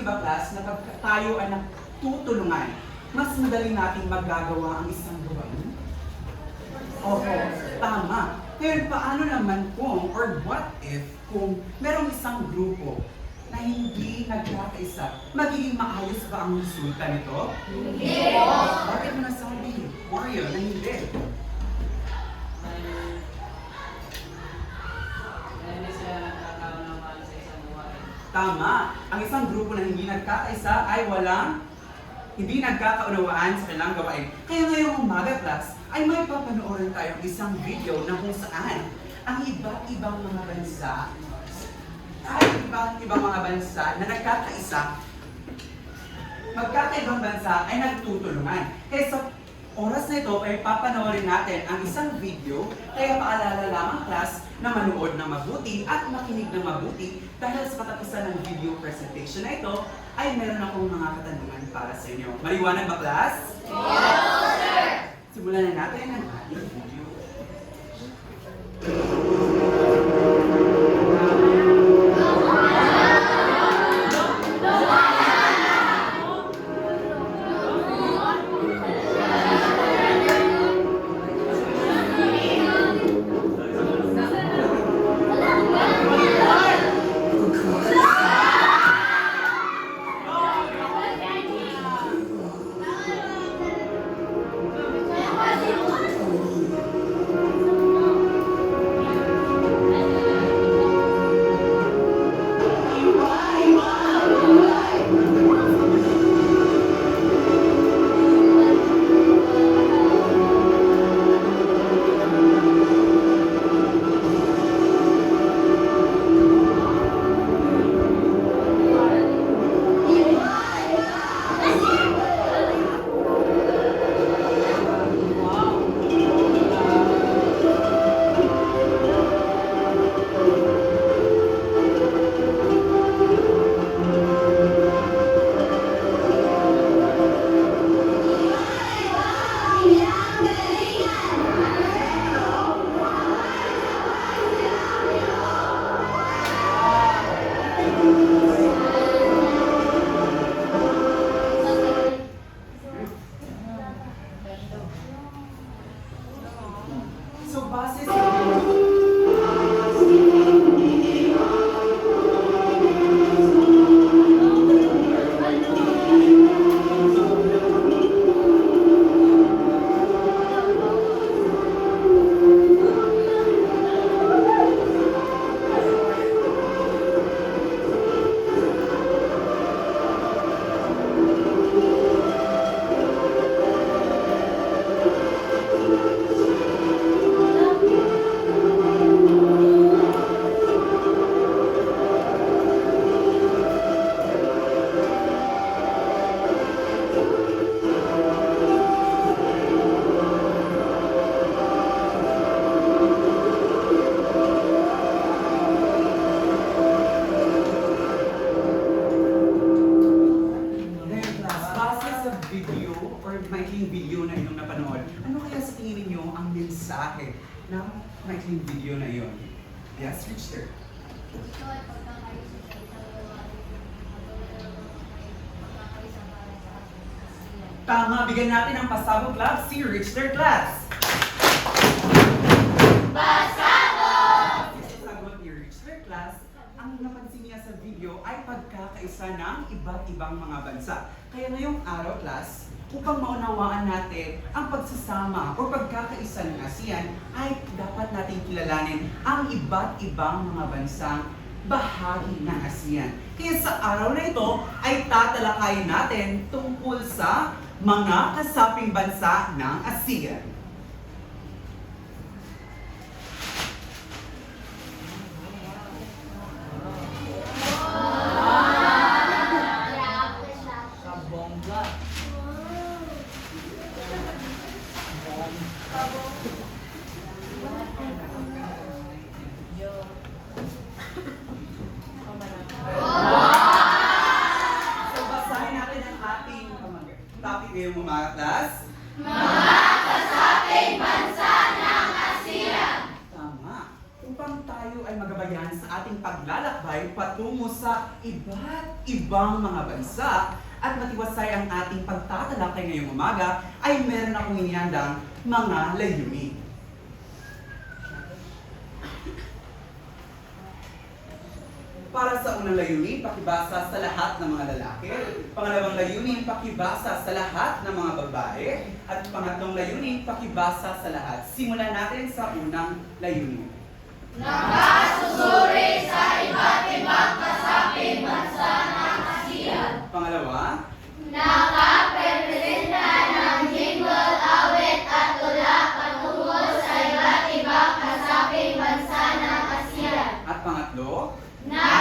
ba class na pag tayo ay nagtutulungan, mas madali nating magagawa ang isang gawain? Opo, tama. Pero paano naman kung, or what if, kung merong isang grupo na hindi nagkakaisa, magiging maayos ba ang resulta nito? Hindi! Bakit mo nasabi, Mario, na hindi? Tama. Ang isang grupo na hindi nagkakaisa ay hindi nagkakaunawaan sa kanilang gawain. Kaya ngayong umaga class, ay may papanoorin tayong isang video na kung saan ang iba't ibang mga bansa na nagkakaisa, magkakaibang bansa ay nagtutulungan. Kaya sa oras na ito ay papanoorin natin ang isang video, kaya paalala lamang class na manood ng mabuti at makinig ng mabuti dahil sa katapusan ng video presentation na ito ay meron akong mga katanungan para sa inyo. Maliwanag ba class? Yes, sir! Simulan na natin ang ating video. So, base sa video or maikling video na inyong napanood, ano kaya sa tingin ninyo ang mensahe ng maikling video na iyon? Yes, Richter. Tama, bigyan natin ang pasabog clap si Richter class. Pasabog! Sagot ni Richter class, ang napansin niya sa video ay pagkakaisa ng iba't ibang mga bansa. Kaya ngayong araw class, upang maunawaan natin ang pagsasama o pagkakaisa ng ASEAN, ay dapat nating kilalanin ang iba't ibang mga bansang bahagi ng ASEAN. Kaya sa araw na ito ay tatalakayin natin tungkol sa mga kasaping bansa ng ASEAN. So basahin natin ang ating topic ngayong mga class. Mga kasaping bansa ng ASEAN. Tama. Upang tayo ay magabayan sa ating maglalakbay patungo sa iba't ibang mga bansa at matiwasay ang ating pagtatalakay ngayong umaga ay meron akong inihandang mga layunin. Para sa unang layunin, pakibasa sa lahat ng mga lalaki. Pangalawang layunin, pakibasa sa lahat ng mga babae. At pangatlong layunin, pakibasa sa lahat. Simulan natin sa unang layunin. Nakasusuri sa iba't ibang kasaping bansa ng Asia. Pangalawa, Nakaprepresenta ng jingle, awit at tula patungo sa iba't ibang kasaping bansa ng Asia. at pangatlo, Na